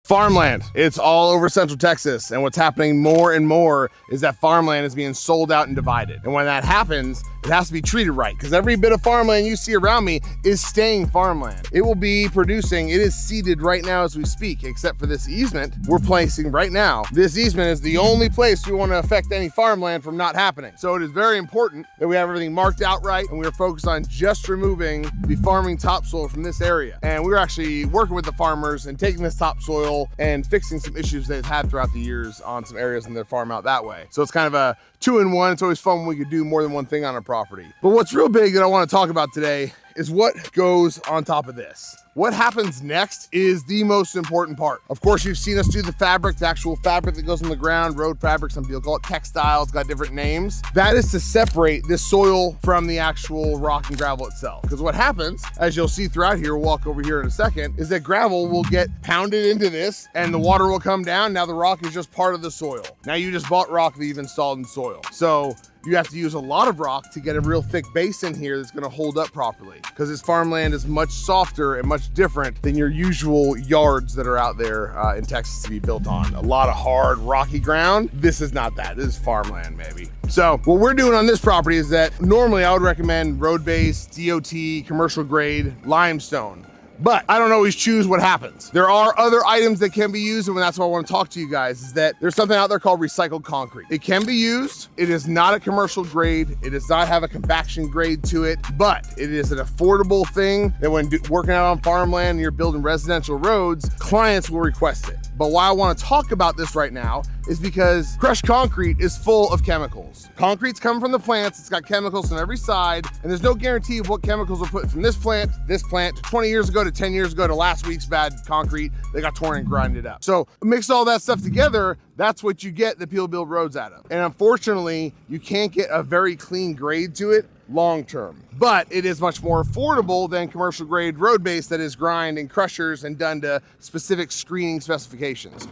Farmland, it's all over Central Texas, and what's happening more and more is that farmland is being sold out and divided. And when that happens, it has to be treated right, because every bit of farmland you see around me is staying farmland. It will be producing, it is seeded right now as we speak, except for this easement we're placing right now. This easement is the only place we want to affect any farmland from not happening. So it is very important that we have everything marked out right, and we are focused on just removing the farming topsoil from this area. And we're actually working with the farmers and taking this topsoil and fixing some issues they've had throughout the years on some areas in their farm out that way. So it's kind of a 2-in-1. It's always fun when we could do more than one thing on a property. But what's real big that I want to talk about today is what goes on top of this. What happens next is the most important part. Of course, you've seen us do the fabric, the actual fabric that goes on the ground, road fabric, some people call it textile, it's got different names. That is to separate this soil from the actual rock and gravel itself. Because what happens, as you'll see throughout here, we'll walk over here in a second, is that gravel will get pounded into this and the water will come down. Now the rock is just part of the soil. Now you just bought rock that you've installed in soil. So you have to use a lot of rock to get a real thick base in here that's gonna hold up properly, because this farmland is much softer and much different than your usual yards that are out there in Texas to be built on. A lot of hard, rocky ground. This is not that. This is farmland, maybe. So what we're doing on this property is that normally I would recommend road base, DOT, commercial grade, limestone. But I don't always choose what happens. There are other items that can be used, and that's what I want to talk to you guys, is that there's something out there called recycled concrete. It can be used. It is not a commercial grade. It does not have a compaction grade to it, but it is an affordable thing that when working out on farmland and you're building residential roads, clients will request it. But why I want to talk about this right now is because crushed concrete is full of chemicals. Concrete's coming from the plants, it's got chemicals on every side, and there's no guarantee of what chemicals were put from this plant, to 20 years ago, to 10 years ago, to last week's bad concrete that got torn and grinded up. So mix all that stuff together, that's what you get that people build roads out of. And unfortunately, you can't get a very clean grade to it long-term. But it is much more affordable than commercial grade road base that is grind and crushers and done to specific screening specifications.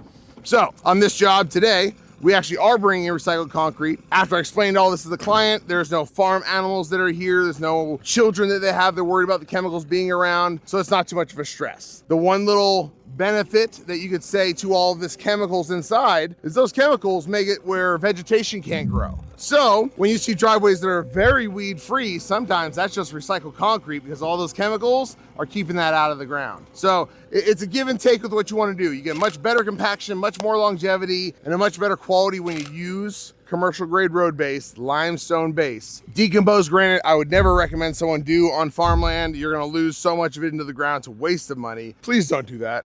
So on this job today, we actually are bringing in recycled concrete. After I explained all this to the client, there's no farm animals that are here. There's no children that they have. They're worried about the chemicals being around. So it's not too much of a stress. The one little benefit that you could say to all of this chemicals inside is those chemicals make it where vegetation can't grow. So when you see driveways that are very weed free, sometimes that's just recycled concrete because all those chemicals are keeping that out of the ground. So it's a give and take with what you want to do. You get much better compaction, much more longevity, and a much better quality when you use commercial grade road base, limestone base. Decomposed granite, I would never recommend someone do on farmland. You're gonna lose so much of it into the ground. It's a waste of money. Please don't do that.